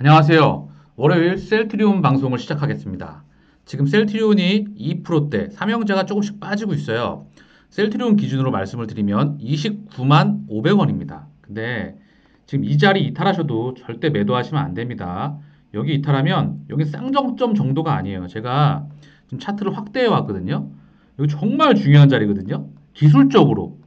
안녕하세요. 월요일 셀트리온 방송을 시작하겠습니다. 지금 셀트리온이 2%대 삼형제가 조금씩 빠지고 있어요. 셀트리온 기준으로 말씀을 드리면 29만 500원입니다. 근데 지금 이 자리 이탈하셔도 절대 매도하시면 안 됩니다. 여기 이탈하면 여기 쌍정점 정도가 아니에요. 제가 지금 차트를 확대해 왔거든요. 여기 정말 중요한 자리거든요. 기술적으로.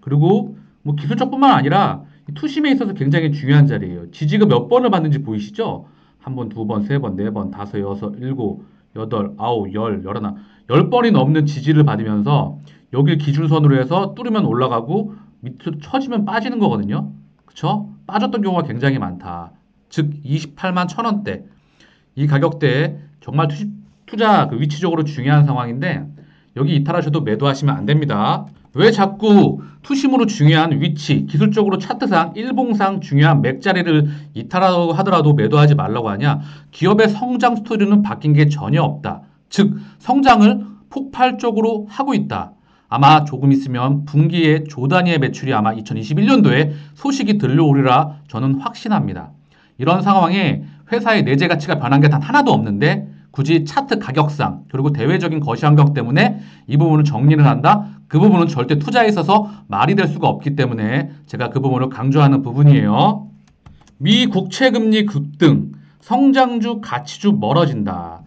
그리고 뭐 기술적뿐만 아니라 투심에 있어서 굉장히 중요한 자리예요. 지지가 몇 번을 받는지 보이시죠? 한 번, 두 번, 세 번, 네 번, 다섯, 여섯, 일곱, 여덟, 아홉, 열, 열하나, 열 번이 넘는 지지를 받으면서 여길 기준선으로 해서 뚫으면 올라가고 밑으로 쳐지면 빠지는 거거든요. 그쵸? 빠졌던 경우가 굉장히 많다. 즉 28만 1,000원대. 이 가격대에 정말 투자 위치적으로 중요한 상황인데 여기 이탈하셔도 매도하시면 안 됩니다. 왜 자꾸 투심으로 중요한 위치, 기술적으로 차트상, 일봉상 중요한 맥자리를 이탈하고 하더라도 매도하지 말라고 하냐? 기업의 성장 스토리는 바뀐 게 전혀 없다. 즉, 성장을 폭발적으로 하고 있다. 아마 조금 있으면 분기에 조 단위의 매출이 아마 2021년도에 소식이 들려오리라 저는 확신합니다. 이런 상황에 회사의 내재 가치가 변한 게 단 하나도 없는데 굳이 차트 가격상 그리고 대외적인 거시환경 때문에 이 부분을 정리를 한다? 그 부분은 절대 투자에 있어서 말이 될 수가 없기 때문에 제가 그 부분을 강조하는 부분이에요. 미 국채금리 급등, 성장주, 가치주 멀어진다.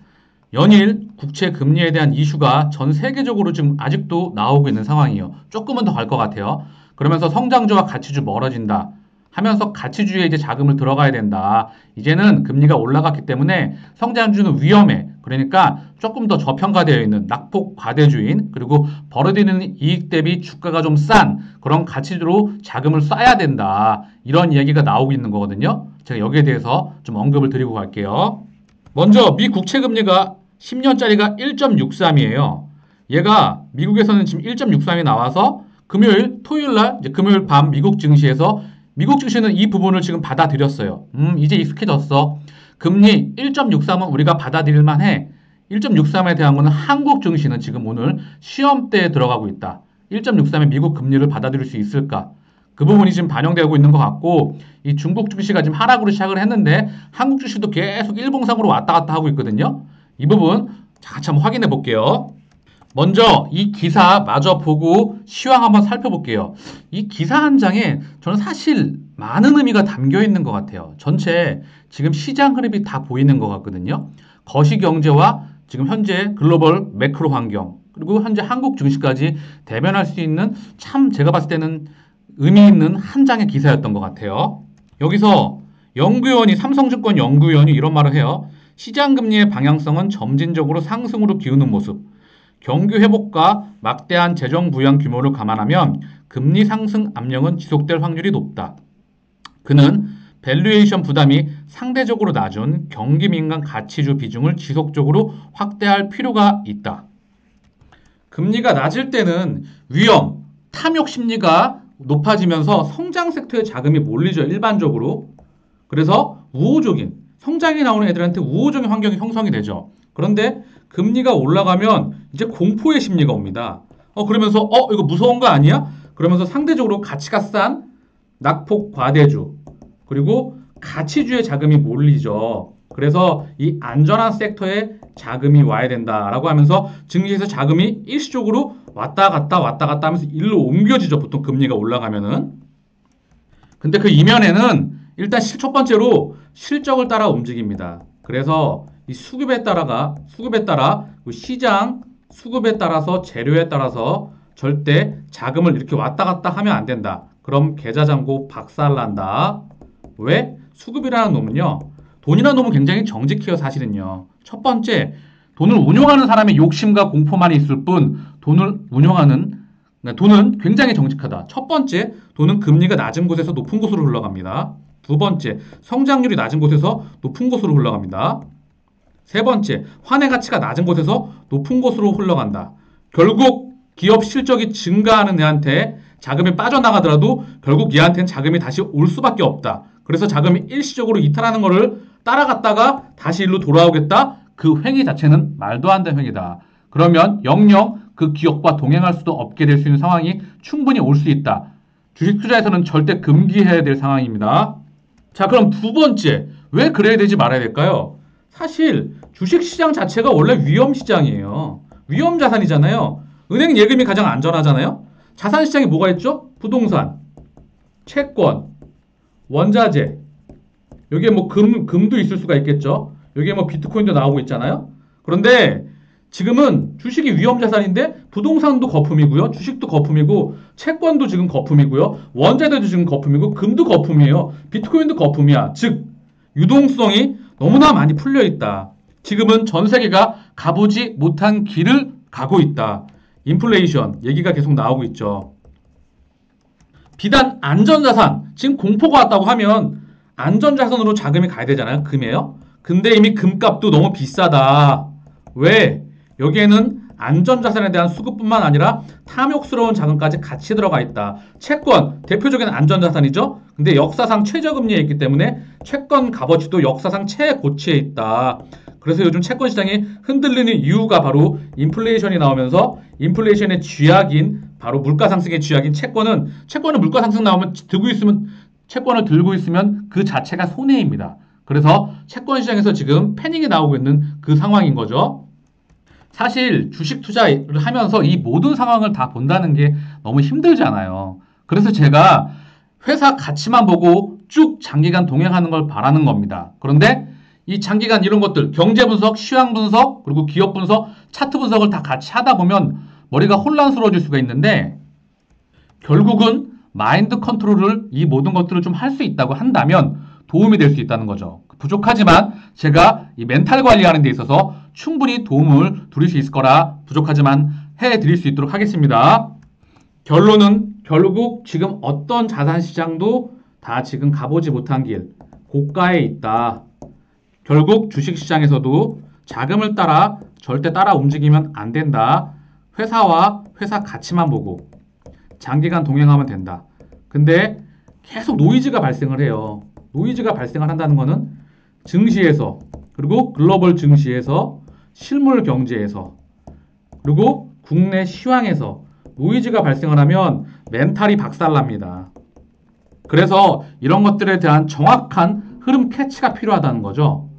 연일 국채금리에 대한 이슈가 전 세계적으로 지금 아직도 나오고 있는 상황이에요. 조금은 더 갈 것 같아요. 그러면서 성장주와 가치주 멀어진다. 하면서 가치주에 이제 자금을 들어가야 된다. 이제는 금리가 올라갔기 때문에 성장주는 위험해. 그러니까 조금 더 저평가되어 있는 낙폭 과대주인 그리고 벌어들이는 이익 대비 주가가 좀 싼 그런 가치주로 자금을 쏴야 된다. 이런 이야기가 나오고 있는 거거든요. 제가 여기에 대해서 좀 언급을 드리고 갈게요. 먼저 미 국채 금리가 10년짜리가 1.63이에요. 얘가 미국에서는 지금 1.63이 나와서 토요일 날 이제 금요일 밤 미국 증시에서 미국 증시는 이 부분을 지금 받아들였어요. 이제 익숙해졌어. 금리 1.63은 우리가 받아들일 만해. 1.63에 대한 거는 한국 증시는 지금 오늘 시험대에 들어가고 있다. 1.63의 미국 금리를 받아들일 수 있을까? 그 부분이 지금 반영되고 있는 것 같고, 이 중국 증시가 지금 하락으로 시작을 했는데, 한국 증시도 계속 일봉상으로 왔다 갔다 하고 있거든요. 이 부분 같이 한번 확인해 볼게요. 먼저 이 기사 마저 보고 시황 한번 살펴볼게요. 이 기사 한 장에 저는 사실 많은 의미가 담겨 있는 것 같아요. 전체 지금 시장 흐름이 다 보이는 것 같거든요. 거시경제와 지금 현재 글로벌 매크로 환경 그리고 현재 한국 증시까지 대변할 수 있는 참 제가 봤을 때는 의미 있는 한 장의 기사였던 것 같아요. 여기서 삼성증권 연구위원이 이런 말을 해요. 시장금리의 방향성은 점진적으로 상승으로 기우는 모습. 경기 회복과 막대한 재정 부양 규모를 감안하면 금리 상승 압력은 지속될 확률이 높다. 그는 밸류에이션 부담이 상대적으로 낮은 경기 민감 가치주 비중을 지속적으로 확대할 필요가 있다. 금리가 낮을 때는 위험, 탐욕 심리가 높아지면서 성장 섹터에 자금이 몰리죠, 일반적으로. 그래서 성장이 나오는 애들한테 우호적인 환경이 형성이 되죠. 그런데 금리가 올라가면 이제 공포의 심리가 옵니다. 그러면서 이거 무서운 거 아니야? 그러면서 상대적으로 가치가 싼 낙폭 과대주 그리고 가치주의 자금이 몰리죠. 그래서 이 안전한 섹터에 자금이 와야 된다라고 하면서 증시에서 자금이 일시적으로 왔다 갔다 하면서 일로 옮겨지죠. 보통 금리가 올라가면은. 근데 그 이면에는 일단 첫 번째로 실적을 따라 움직입니다. 그래서 이 수급에 따라 시장 수급에 따라서 재료에 따라서 절대 자금을 이렇게 왔다 갔다 하면 안 된다. 그럼 계좌잔고 박살난다. 왜? 수급이라는 놈은요. 돈이라는 놈은 굉장히 정직해요, 사실은요. 첫 번째, 돈을 운용하는 사람의 욕심과 공포만 있을 뿐 돈은 굉장히 정직하다. 첫 번째, 돈은 금리가 낮은 곳에서 높은 곳으로 흘러갑니다. 두 번째, 성장률이 낮은 곳에서 높은 곳으로 흘러갑니다. 세 번째, 환의 가치가 낮은 곳에서 높은 곳으로 흘러간다. 결국 기업 실적이 증가하는 애한테 자금이 빠져나가더라도 결국 얘한테는 자금이 다시 올 수밖에 없다. 그래서 자금이 일시적으로 이탈하는 것을 따라갔다가 다시 일로 돌아오겠다. 그 행위 자체는 말도 안 되는 행위다. 그러면 영영 그 기업과 동행할 수도 없게 될 수 있는 상황이 충분히 올 수 있다. 주식 투자에서는 절대 금기해야 될 상황입니다. 자, 그럼 두 번째, 왜 그래야 되지 말아야 될까요? 사실 주식시장 자체가 원래 위험시장이에요. 위험자산이잖아요. 은행 예금이 가장 안전하잖아요. 자산시장에 뭐가 있죠? 부동산, 채권, 원자재, 여기에 뭐 금도 있을 수가 있겠죠. 여기에 뭐 비트코인도 나오고 있잖아요. 그런데 지금은 주식이 위험자산인데 부동산도 거품이고요. 주식도 거품이고 채권도 지금 거품이고요. 원자재도 지금 거품이고 금도 거품이에요. 비트코인도 거품이야. 즉 유동성이 너무나 많이 풀려 있다. 지금은 전 세계가 가보지 못한 길을 가고 있다. 인플레이션 얘기가 계속 나오고 있죠. 비단 안전자산, 지금 공포가 왔다고 하면 안전자산으로 자금이 가야 되잖아요. 금이에요. 근데 이미 금값도 너무 비싸다. 왜? 여기에는 안전자산에 대한 수급뿐만 아니라 탐욕스러운 자금까지 같이 들어가 있다. 채권, 대표적인 안전자산이죠. 근데 역사상 최저금리에 있기 때문에 채권 값어치도 역사상 최고치에 있다. 그래서 요즘 채권 시장이 흔들리는 이유가 바로 인플레이션이 나오면서 인플레이션의 쥐약인 바로 물가 상승의 쥐약인 채권은 물가 상승 나오면 채권을 들고 있으면 그 자체가 손해입니다. 그래서 채권 시장에서 지금 패닉이 나오고 있는 그 상황인 거죠. 사실 주식 투자를 하면서 이 모든 상황을 다 본다는 게 너무 힘들잖아요. 그래서 제가 회사 가치만 보고 쭉 장기간 동행하는 걸 바라는 겁니다. 그런데 이 장기간 이런 것들, 경제 분석, 시황 분석, 그리고 기업 분석, 차트 분석을 다 같이 하다 보면 머리가 혼란스러워질 수가 있는데 결국은 마인드 컨트롤을 이 모든 것들을 좀 할 수 있다고 한다면 도움이 될 수 있다는 거죠. 부족하지만 제가 이 멘탈 관리하는 데 있어서 충분히 도움을 드릴 수 있을 거라 부족하지만 해드릴 수 있도록 하겠습니다. 결론은 결국 지금 어떤 자산시장도 다 지금 가보지 못한 길, 고가에 있다. 결국 주식시장에서도 자금을 따라 절대 따라 움직이면 안 된다. 회사와 회사 가치만 보고 장기간 동행하면 된다. 근데 계속 노이즈가 발생을 해요. 노이즈가 발생을 한다는 거는 증시에서 그리고 글로벌 증시에서 실물 경제에서 그리고 국내 시황에서 노이즈가 발생을 하면 멘탈이 박살납니다. 그래서 이런 것들에 대한 정확한 흐름 캐치가 필요하다는 거죠.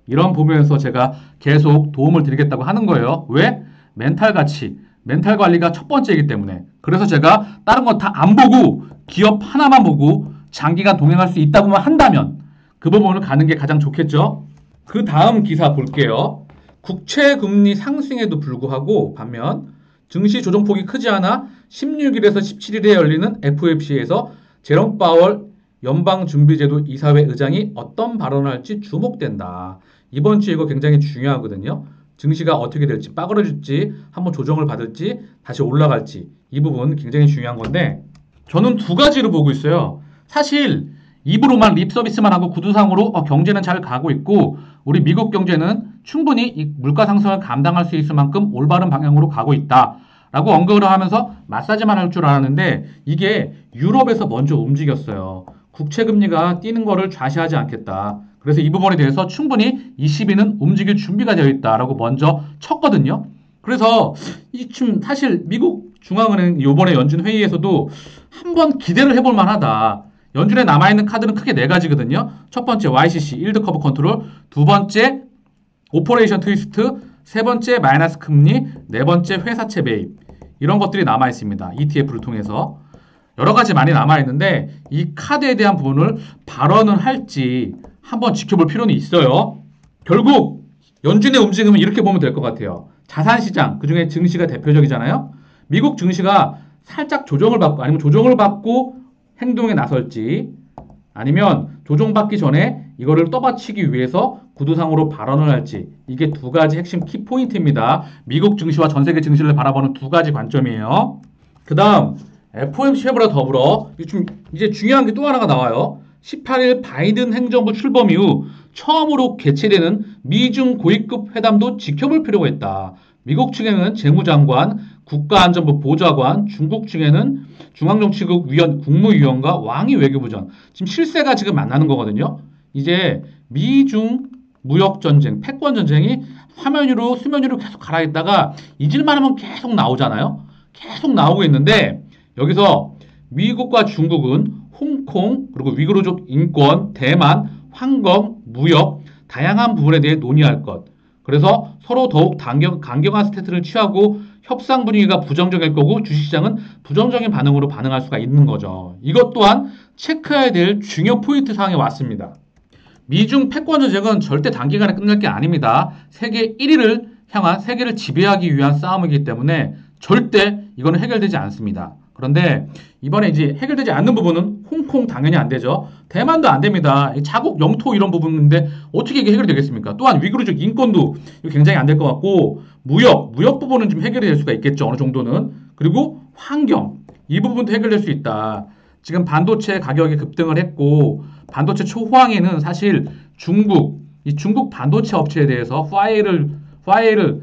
이런 부분에서 제가 계속 도움을 드리겠다고 하는 거예요. 왜? 멘탈 가치, 멘탈 관리가 첫 번째이기 때문에. 그래서 제가 다른 거 다 안 보고 기업 하나만 보고 장기간 동행할 수 있다고만 한다면 그 부분을 가는 게 가장 좋겠죠. 그 다음 기사 볼게요. 국채 금리 상승에도 불구하고 반면 증시 조정폭이 크지 않아 16일에서 17일에 열리는 FOMC에서 제롬 파월 연방준비제도 이사회 의장이 어떤 발언을 할지 주목된다. 이번 주에 이거 굉장히 중요하거든요. 증시가 어떻게 될지, 빠그러질지, 한번 조정을 받을지, 다시 올라갈지 이 부분 굉장히 중요한 건데 저는 두 가지로 보고 있어요. 사실 입으로만 립 서비스만 하고 구두상으로 경제는 잘 가고 있고 우리 미국 경제는 충분히 이 물가 상승을 감당할 수 있을 만큼 올바른 방향으로 가고 있다. 라고 언급을 하면서 마사지만 할 줄 알았는데 이게 유럽에서 먼저 움직였어요. 국채금리가 뛰는 거를 좌시하지 않겠다. 그래서 이 부분에 대해서 충분히 ECB는 움직일 준비가 되어 있다라고 먼저 쳤거든요. 그래서 지금 사실 미국 중앙은행 이번에 연준 회의에서도 한번 기대를 해볼 만하다. 연준에 남아있는 카드는 크게 네 가지거든요. 첫 번째 YCC, 일드 커브 컨트롤, 두 번째 오퍼레이션 트위스트, 세 번째 마이너스 금리, 네 번째 회사채 매입. 이런 것들이 남아있습니다. ETF를 통해서. 여러 가지 많이 남아있는데 이 카드에 대한 부분을 발언을 할지 한번 지켜볼 필요는 있어요. 결국 연준의 움직임은 이렇게 보면 될 것 같아요. 자산시장, 그중에 증시가 대표적이잖아요. 미국 증시가 살짝 조정을 받고 아니면 조정을 받고 행동에 나설지 아니면 조정받기 전에 이거를 떠받치기 위해서 구두상으로 발언을 할지 이게 두 가지 핵심 키포인트입니다. 미국 증시와 전 세계 증시를 바라보는 두 가지 관점이에요. 그 다음 FOMC 회의와 더불어 이제 중요한 게 또 하나가 나와요. 18일 바이든 행정부 출범 이후 처음으로 개최되는 미중 고위급 회담도 지켜볼 필요가 있다. 미국 측에는 재무장관, 국가안전부 보좌관, 중국 측에는 중앙정치국 국무위원과 왕이 외교부장. 지금 실세가 지금 만나는 거거든요. 이제 미중 무역전쟁, 패권전쟁이 화면 위로 수면 위로 계속 가라앉다가 잊을만 하면 계속 나오잖아요. 계속 나오고 있는데 여기서 미국과 중국은 홍콩, 그리고 위구르족 인권, 대만, 황금, 무역, 다양한 부분에 대해 논의할 것. 그래서 서로 더욱 강경한 스탠스를 취하고 협상 분위기가 부정적일 거고 주식시장은 부정적인 반응으로 반응할 수가 있는 거죠. 이것 또한 체크해야 될 중요 포인트 사항에 왔습니다. 미중 패권 전쟁은 절대 단기간에 끝날 게 아닙니다. 세계 1위를 향한 세계를 지배하기 위한 싸움이기 때문에 절대 이거는 해결되지 않습니다. 그런데 이번에 이제 해결되지 않는 부분은 홍콩 당연히 안 되죠. 대만도 안 됩니다. 자국 영토 이런 부분인데 어떻게 이게 해결이 되겠습니까? 또한 위구르족 인권도 굉장히 안 될 것 같고 무역 부분은 좀 해결이 될 수가 있겠죠. 어느 정도는. 그리고 환경 이 부분도 해결될 수 있다. 지금 반도체 가격이 급등을 했고 반도체 초호황에는 사실 이 중국 반도체 업체에 대해서 파웨이를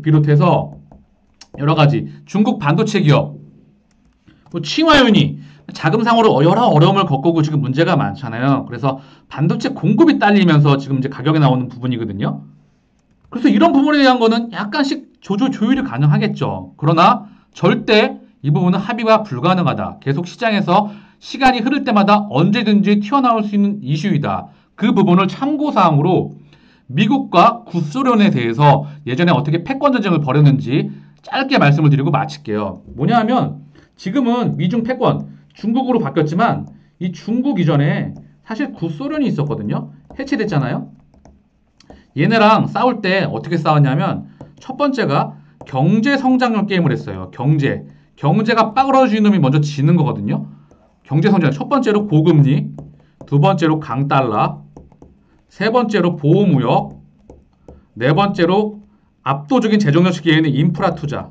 비롯해서 여러 가지 중국 반도체 기업, 뭐 칭화윤이 자금상으로 여러 어려움을 겪고 지금 문제가 많잖아요. 그래서 반도체 공급이 딸리면서 지금 이제 가격이 나오는 부분이거든요. 그래서 이런 부분에 대한 거는 약간씩 조율이 가능하겠죠. 그러나 절대 이 부분은 합의가 불가능하다. 계속 시장에서 시간이 흐를 때마다 언제든지 튀어나올 수 있는 이슈이다. 그 부분을 참고사항으로 미국과 구소련에 대해서 예전에 어떻게 패권 전쟁을 벌였는지 짧게 말씀을 드리고 마칠게요. 뭐냐 하면 지금은 미중 패권 중국으로 바뀌었지만 이 중국 이전에 사실 구소련이 있었거든요. 해체됐잖아요. 얘네랑 싸울 때 어떻게 싸웠냐면 첫 번째가 경제 성장률 게임을 했어요. 경제가 빠그러지는 놈이 먼저 지는 거거든요. 경제 성장 첫 번째로 고금리, 두 번째로 강달러, 세 번째로 보호무역, 네 번째로 압도적인 재정정책 기회에 있는 인프라 투자.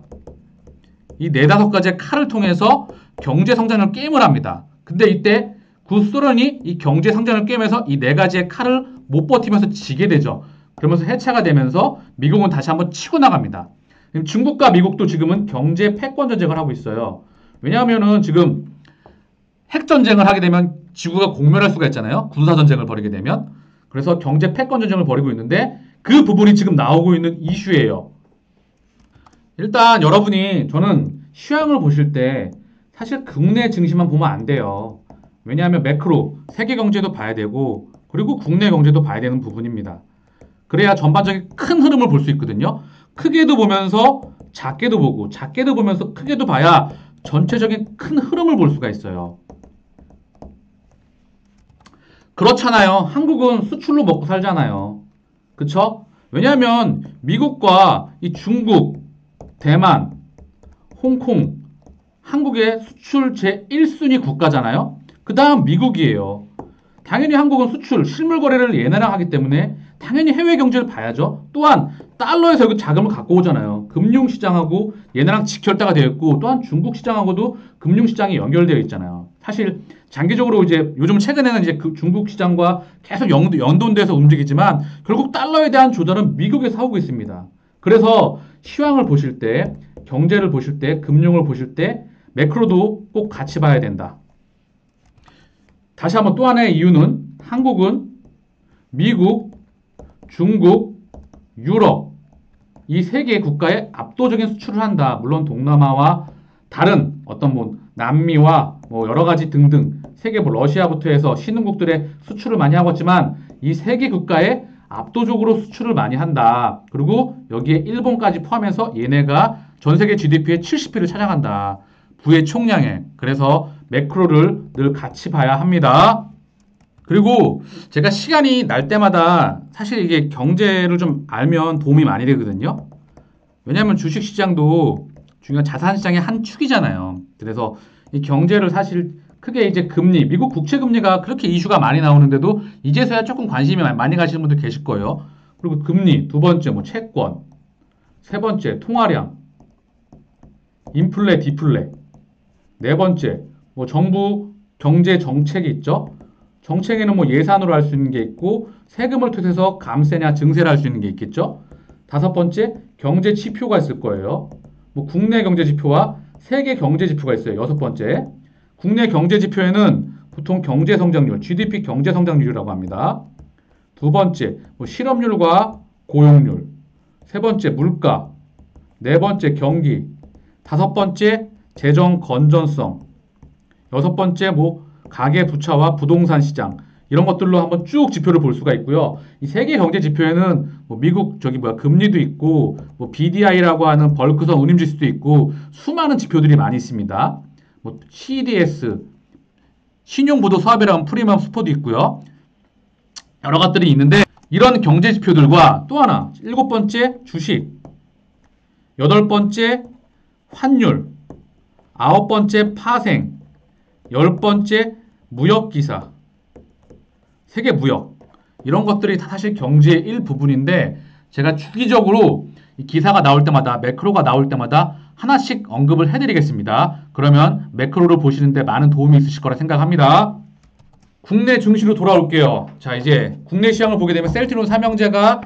이 네다섯 가지의 칼을 통해서 경제 성장률 게임을 합니다. 근데 이때 구소련이 이 경제 성장률 게임에서 이 네 가지의 칼을 못 버티면서 지게 되죠. 그러면서 해체가 되면서 미국은 다시 한번 치고 나갑니다. 중국과 미국도 지금은 경제 패권 전쟁을 하고 있어요. 왜냐하면은 지금 핵 전쟁을 하게 되면 지구가 공멸할 수가 있잖아요. 군사 전쟁을 벌이게 되면. 그래서 경제 패권 전쟁을 벌이고 있는데 그 부분이 지금 나오고 있는 이슈예요. 일단 여러분이 저는 시황을 보실 때 사실 국내 증시만 보면 안 돼요. 왜냐하면 매크로 세계 경제도 봐야 되고 그리고 국내 경제도 봐야 되는 부분입니다. 그래야 전반적인 큰 흐름을 볼 수 있거든요. 크게도 보면서 작게도 보고 작게도 보면서 크게도 봐야 전체적인 큰 흐름을 볼 수가 있어요. 그렇잖아요. 한국은 수출로 먹고 살잖아요. 그쵸? 왜냐하면 미국과 이 중국, 대만, 홍콩, 한국의 수출 제1순위 국가잖아요. 그 다음 미국이에요. 당연히 한국은 수출, 실물 거래를 얘네랑 하기 때문에 당연히 해외 경제를 봐야죠. 또한 달러에서 여기 자금을 갖고 오잖아요. 금융시장하고 얘네랑 직결대가 되어 있고 또한 중국 시장하고도 금융시장이 연결되어 있잖아요. 사실 장기적으로 이제 요즘 최근에는 이제 그 중국 시장과 계속 연동돼서 움직이지만 결국 달러에 대한 조절은 미국에서 하고 있습니다. 그래서 시황을 보실 때, 경제를 보실 때, 금융을 보실 때 매크로도 꼭 같이 봐야 된다. 다시 한번 또 하나의 이유는 한국은 미국, 중국, 유럽 이 세 개의 국가에 압도적인 수출을 한다. 물론 동남아와 다른 어떤 뭐 남미와 뭐 여러 가지 등등 세계 뭐 러시아부터 해서 신흥국들의 수출을 많이 하고 있지만 이 세 개 국가에 압도적으로 수출을 많이 한다. 그리고 여기에 일본까지 포함해서 얘네가 전 세계 GDP의 70%를 차지한다. 부의 총량에. 그래서 매크로를 늘 같이 봐야 합니다. 그리고 제가 시간이 날 때마다 사실 이게 경제를 좀 알면 도움이 많이 되거든요. 왜냐하면 주식시장도 중요한 자산시장의 한 축이잖아요. 그래서 이 경제를 사실 크게 이제 금리, 미국 국채금리가 그렇게 이슈가 많이 나오는데도 이제서야 조금 관심이 많이 가시는 분들 계실 거예요. 그리고 금리, 두 번째 뭐 채권, 세 번째 통화량, 인플레, 디플레, 네 번째 뭐 정부 경제 정책이 있죠. 정책에는 뭐 예산으로 할 수 있는 게 있고 세금을 통해서 감세냐 증세를 할 수 있는 게 있겠죠. 다섯 번째 경제 지표가 있을 거예요. 뭐 국내 경제 지표와 세계 경제 지표가 있어요. 여섯 번째 국내 경제 지표에는 보통 경제 성장률, GDP 경제 성장률이라고 합니다. 두 번째 뭐 실업률과 고용률, 세 번째 물가, 네 번째 경기, 다섯 번째 재정 건전성, 여섯 번째 뭐 가계 부채와 부동산 시장 이런 것들로 한번 쭉 지표를 볼 수가 있고요. 이 세계 경제 지표에는 뭐 미국 금리도 있고 뭐 BDI라고 하는 벌크성 운임지수도 있고 수많은 지표들이 많이 있습니다. 뭐 CDS 신용보도 수합이라는 프리미엄 스포도 있고요. 여러 것들이 있는데 이런 경제 지표들과 또 하나 일곱 번째 주식, 여덟 번째 환율, 아홉 번째 파생, 열 번째 무역기사, 세계 무역 이런 것들이 다 사실 경제의 일부분인데 제가 주기적으로 이 기사가 나올 때마다 매크로가 나올 때마다 하나씩 언급을 해드리겠습니다. 그러면 매크로를 보시는데 많은 도움이 있으실 거라 생각합니다. 국내 증시로 돌아올게요. 자, 이제 국내 시장을 보게 되면 셀트리온 삼형제가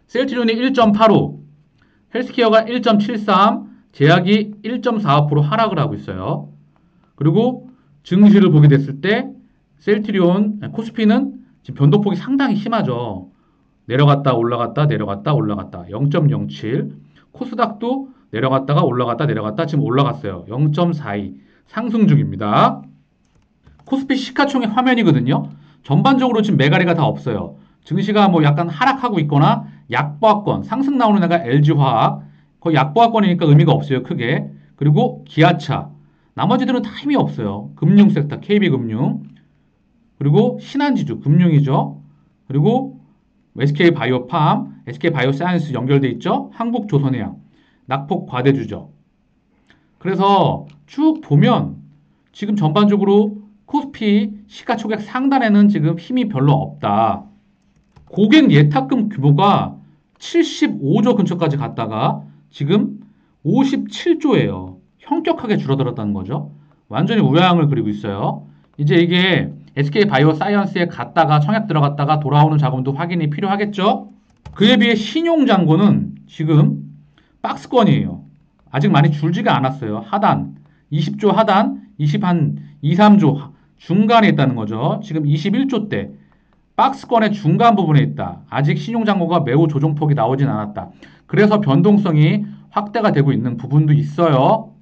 셀트리온이 1.85, 헬스케어가 1.73, 제약이 1.45% 하락을 하고 있어요. 그리고 증시를 보게 됐을 때 셀트리온, 코스피는 지금 변동폭이 상당히 심하죠. 내려갔다 올라갔다 내려갔다 올라갔다 0.07. 코스닥도 내려갔다가 올라갔다 내려갔다 지금 올라갔어요. 0.42 상승 중입니다. 코스피 시가총액 화면이거든요. 전반적으로 지금 매가리가 다 없어요. 증시가 뭐 약간 하락하고 있거나 약보합권, 상승 나오는 애가 LG화학, 거의 약보합권이니까 의미가 없어요, 크게. 그리고 기아차, 나머지들은 다 힘이 없어요. 금융 섹터, KB금융, 그리고 신한지주, 금융이죠. 그리고 SK바이오팜, SK바이오사이언스 연결돼 있죠. 한국조선해양, 낙폭과대주죠. 그래서 쭉 보면 지금 전반적으로 코스피 시가총액 상단에는 지금 힘이 별로 없다. 고객 예탁금 규모가 75조 근처까지 갔다가 지금 57조예요. 현격하게 줄어들었다는 거죠. 완전히 우양을 그리고 있어요. 이제 이게 SK바이오사이언스에 갔다가 청약 들어갔다가 돌아오는 자금도 확인이 필요하겠죠. 그에 비해 신용잔고는 지금 박스권이에요. 아직 많이 줄지가 않았어요. 하단 20조 하단 2 3조 중간에 있다는 거죠. 지금 21조대 박스권의 중간 부분에 있다. 아직 신용잔고가 매우 조정폭이 나오진 않았다. 그래서 변동성이 확대가 되고 있는 부분도 있어요.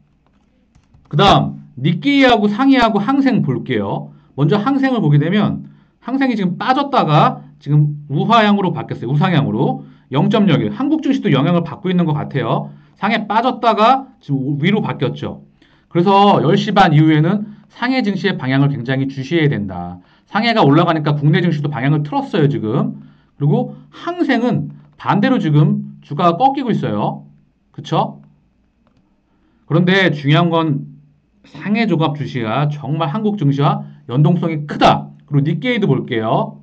그 다음 니케이하고 상이하고 항생 볼게요. 먼저 항생을 보게 되면 항생이 지금 빠졌다가 지금 우하향으로 바뀌었어요. 우상향으로 0.01 한국 증시도 영향을 받고 있는 것 같아요. 상해 빠졌다가 지금 위로 바뀌었죠. 그래서 10시 반 이후에는 상해 증시의 방향을 굉장히 주시해야 된다. 상해가 올라가니까 국내 증시도 방향을 틀었어요, 지금. 그리고 항생은 반대로 지금 주가가 꺾이고 있어요. 그쵸? 그런데 중요한 건 상해 조갑 주시가 정말 한국 증시와 연동성이 크다. 그리고 니케이도 볼게요.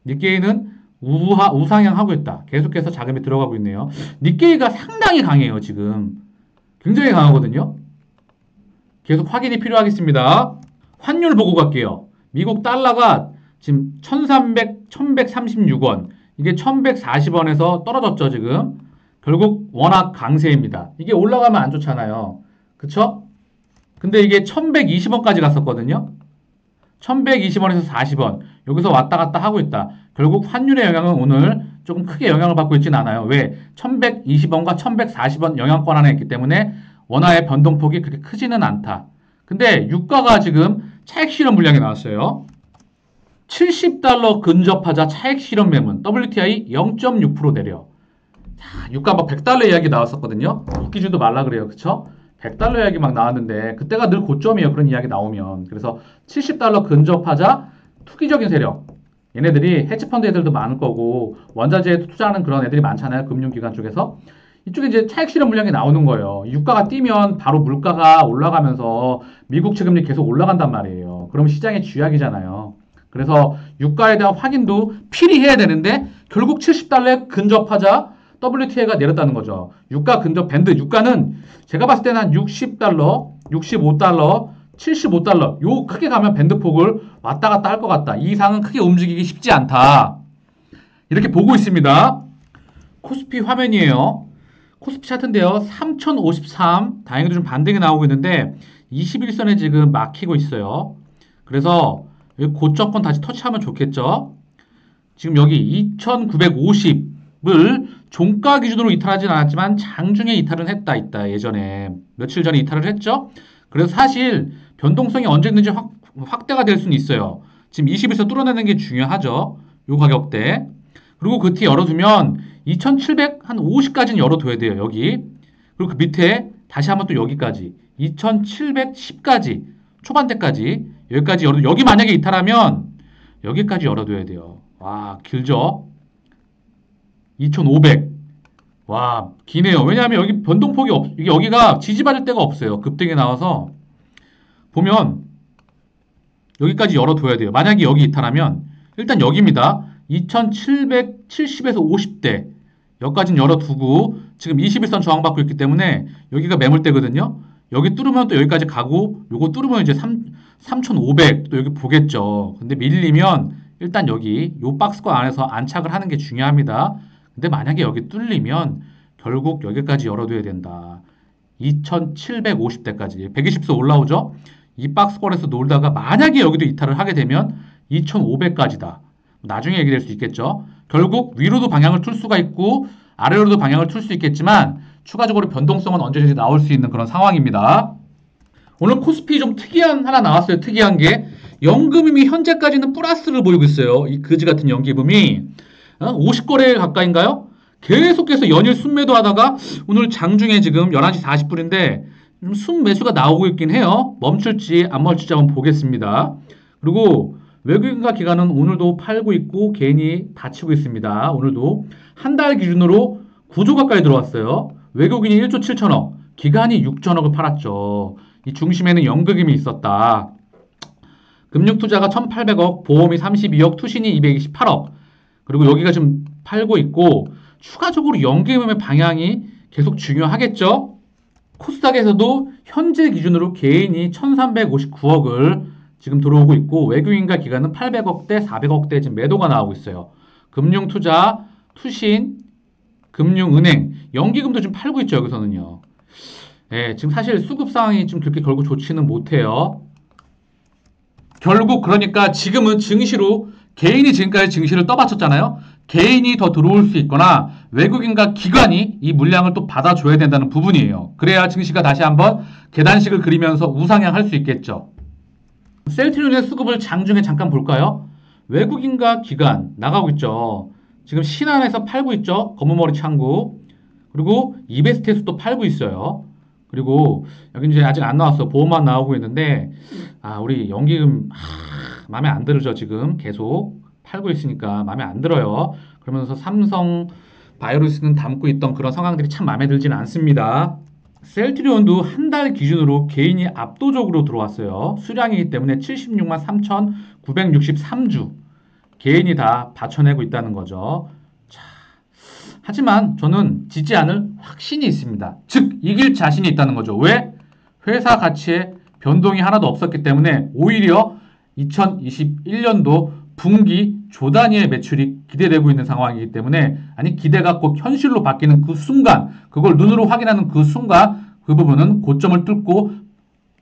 니케이는 우상향 하고 있다. 계속해서 자금이 들어가고 있네요. 니케이가 상당히 강해요, 지금. 굉장히 강하거든요. 계속 확인이 필요하겠습니다. 환율 보고 갈게요. 미국 달러가 지금 1136원. 이게 1140원에서 떨어졌죠, 지금. 결국 워낙 강세입니다. 이게 올라가면 안 좋잖아요. 그쵸? 근데 이게 1120원까지 갔었거든요. 1120원에서 40원. 여기서 왔다 갔다 하고 있다. 결국 환율의 영향은 오늘 조금 크게 영향을 받고 있지는 않아요. 왜? 1120원과 1140원 영향권 안에 있기 때문에 원화의 변동폭이 그렇게 크지는 않다. 근데 유가가 지금 차익 실현 물량이 나왔어요. 70달러 근접하자 차익 실현 매물 WTI 0.6% 내려. 자, 유가 막 100달러 이야기 나왔었거든요. 웃기지도 말라 그래요. 그쵸? 100달러 이야기 막 나왔는데 그때가 늘 고점이에요. 그런 이야기 나오면. 그래서 70달러 근접하자 투기적인 세력. 얘네들이 헤지펀드 애들도 많을 거고 원자재에 투자하는 그런 애들이 많잖아요. 금융기관 쪽에서. 이쪽에 이제 차익 실현 물량이 나오는 거예요. 유가가 뛰면 바로 물가가 올라가면서 미국 채금리 계속 올라간단 말이에요. 그럼 시장의 쥐약이잖아요. 그래서 유가에 대한 확인도 필히 해야 되는데 결국 70달러에 근접하자 WTI가 내렸다는 거죠. 유가 근접 밴드, 유가는 제가 봤을 때는 한 60달러, 65달러, 75달러 요 크게 가면 밴드폭을 왔다 갔다 할 것 같다. 이 이상은 크게 움직이기 쉽지 않다. 이렇게 보고 있습니다. 코스피 화면이에요. 코스피 차트인데요. 3053 다행히도 좀 반등이 나오고 있는데 21선에 지금 막히고 있어요. 그래서 여기 고점권 다시 터치하면 좋겠죠. 지금 여기 2950을 종가 기준으로 이탈하진 않았지만 장중에 이탈은 있다 예전에 며칠 전에 이탈을 했죠. 그래서 사실 변동성이 언제든지 확대가 될 수는 있어요. 지금 20에서 뚫어내는 게 중요하죠. 요 가격대. 그리고 그 뒤에 열어두면 2750까지는 열어둬야 돼요. 여기. 그리고 그 밑에 다시 한번 또 여기까지 2710까지 초반대까지 여기까지 열어도 여기 만약에 이탈하면 여기까지 열어둬야 돼요. 와 길죠? 2500. 와 기네요. 왜냐하면 여기 변동폭이 여기가 지지받을 데가 없어요. 급등이 나와서 보면 여기까지 열어둬야 돼요. 만약에 여기 이탈하면 일단 여기입니다. 2770에서 50대 여기까지는 열어두고 지금 21선 저항받고 있기 때문에 여기가 매물대거든요. 여기 뚫으면 또 여기까지 가고 요거 뚫으면 이제 3500 또 여기 보겠죠. 근데 밀리면 일단 여기 요 박스권 안에서 안착을 하는 게 중요합니다. 근데 만약에 여기 뚫리면 결국 여기까지 열어둬야 된다. 2750대까지 120선 올라오죠. 이 박스권에서 놀다가 만약에 여기도 이탈을 하게 되면 2500까지다. 나중에 얘기될 수 있겠죠. 결국 위로도 방향을 틀 수가 있고 아래로도 방향을 틀 수 있겠지만 추가적으로 변동성은 언제든지 나올 수 있는 그런 상황입니다. 오늘 코스피 좀 특이한 하나 나왔어요. 특이한 게 연기금이 현재까지는 플러스를 보이고 있어요. 이 그지 같은 연기금이 50거래 가까이인가요? 계속해서 연일 순매도 하다가 오늘 장중에 지금 11시 40분인데 좀 순매수가 나오고 있긴 해요. 멈출지 안 멈출지 한번 보겠습니다. 그리고 외국인과 기관은 오늘도 팔고 있고 개인이 닫히고 있습니다. 오늘도 한 달 기준으로 9조 가까이 들어왔어요. 외국인이 1조 7천억, 기관이 6천억을 팔았죠. 이 중심에는 연기금이 있었다. 금융투자가 1,800억, 보험이 32억, 투신이 228억. 그리고 여기가 지금 팔고 있고 추가적으로 연기금의 방향이 계속 중요하겠죠. 코스닥에서도 현재 기준으로 개인이 1,359억을 지금 들어오고 있고 외국인과 기관은 800억대, 400억대 지금 매도가 나오고 있어요. 금융투자, 투신, 금융은행, 연기금도 지금 팔고 있죠. 여기서는요. 예, 지금 사실 수급 상황이 좀 그렇게 결국 좋지는 못해요. 결국 그러니까 지금은 증시로 개인이 지금까지 증시를 떠받쳤잖아요. 개인이 더 들어올 수 있거나 외국인과 기관이 이 물량을 또 받아줘야 된다는 부분이에요. 그래야 증시가 다시 한번 계단식을 그리면서 우상향할 수 있겠죠. 셀트리온의 수급을 장중에 잠깐 볼까요? 외국인과 기관 나가고 있죠. 지금 신한에서 팔고 있죠. 검은머리 창구. 그리고 이베스트에서도 팔고 있어요. 그리고 여기 이제 아직 안 나왔어. 보험만 나오고 있는데 우리 연기금 마음에 안 들죠. 지금 계속 팔고 있으니까 마음에 안 들어요. 그러면서 삼성 바이오로스는 담고 있던 그런 상황들이 참 마음에 들지는 않습니다. 셀트리온도 한 달 기준으로 개인이 압도적으로 들어왔어요. 수량이기 때문에 76만 3,963주 개인이 다 받쳐내고 있다는 거죠. 자, 하지만 저는 지지 않을 확신이 있습니다. 즉 이길 자신이 있다는 거죠. 왜? 회사 가치에 변동이 하나도 없었기 때문에 오히려 2021년도 분기 조 단위의 매출이 기대되고 있는 상황이기 때문에 기대가 곧 현실로 바뀌는 그 순간 그걸 눈으로 확인하는 그 순간 그 부분은 고점을 뚫고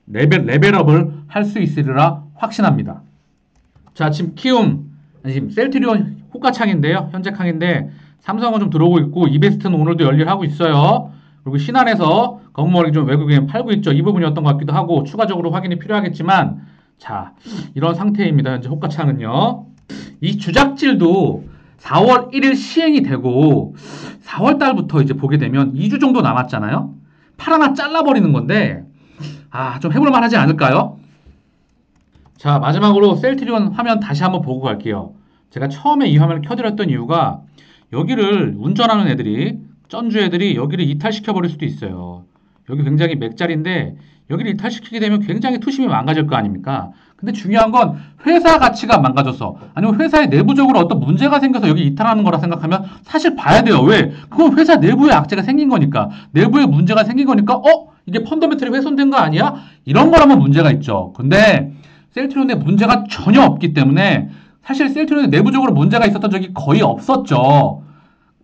레벨업을 할 수 있으리라 확신합니다. 자 지금 지금 셀트리온 호가창인데요. 현재창인데 삼성은 좀 들어오고 있고 이베스트는 오늘도 열일하고 있어요. 그리고 신한에서 검은머리 좀 외국인 팔고 있죠. 이 부분이었던 것 같기도 하고 추가적으로 확인이 필요하겠지만 자 이런 상태입니다. 현재 호가창은요. 이 주작질도 4월 1일 시행이 되고 4월 달부터 이제 보게 되면 2주 정도 남았잖아요. 팔 하나 잘라버리는 건데 좀 해볼만 하지 않을까요? 자 마지막으로 셀트리온 화면 다시 한번 보고 갈게요. 제가 처음에 이 화면을 켜드렸던 이유가 여기를 운전하는 애들이 전주 애들이 여기를 이탈시켜버릴 수도 있어요. 여기 굉장히 맥자리인데 여기를 이탈시키게 되면 굉장히 투심이 망가질 거 아닙니까? 근데 중요한 건 회사 가치가 망가져서 아니면 회사에 내부적으로 어떤 문제가 생겨서 여기 이탈하는 거라 생각하면 사실 봐야 돼요. 왜? 그건 회사 내부에 악재가 생긴 거니까 내부에 문제가 생긴 거니까 이게 펀더멘털이 훼손된 거 아니야? 이런 거라면 문제가 있죠. 근데 셀트리온에 문제가 전혀 없기 때문에 사실 셀트리온에 내부적으로 문제가 있었던 적이 거의 없었죠.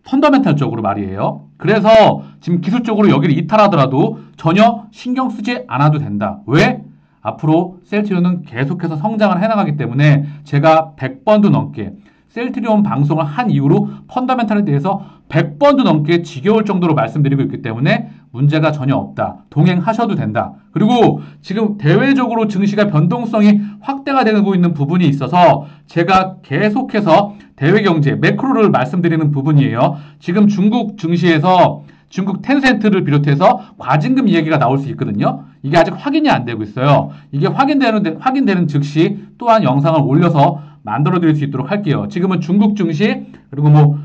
펀더멘탈적으로 말이에요. 그래서 지금 기술적으로 여기를 이탈하더라도 전혀 신경 쓰지 않아도 된다. 왜? 앞으로 셀트리온은 계속해서 성장을 해나가기 때문에 제가 100번도 넘게 셀트리온 방송을 한 이후로 펀더멘탈에 대해서 100번도 넘게 지겨울 정도로 말씀드리고 있기 때문에 문제가 전혀 없다. 동행하셔도 된다. 그리고 지금 대외적으로 증시가 변동성이 확대가 되고 있는 부분이 있어서 제가 계속해서 대외 경제, 매크로를 말씀드리는 부분이에요. 지금 중국 증시에서 중국 텐센트를 비롯해서 과징금 이야기가 나올 수 있거든요. 이게 아직 확인이 안 되고 있어요. 이게 확인되는 즉시 또한 영상을 올려서 만들어 드릴 수 있도록 할게요. 지금은 중국 증시, 그리고 뭐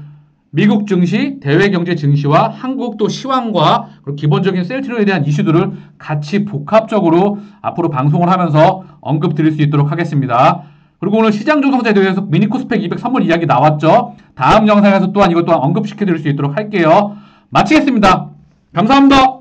미국 증시, 대외 경제 증시와 한국 또 시황과 그리고 기본적인 셀트리온에 대한 이슈들을 같이 복합적으로 앞으로 방송을 하면서 언급 드릴 수 있도록 하겠습니다. 그리고 오늘 시장 조성자에 대해서 미니 코스펙 200 선물 이야기 나왔죠. 다음 영상에서 또한 이것 또한 언급시켜 드릴 수 있도록 할게요. 마치겠습니다. 감사합니다.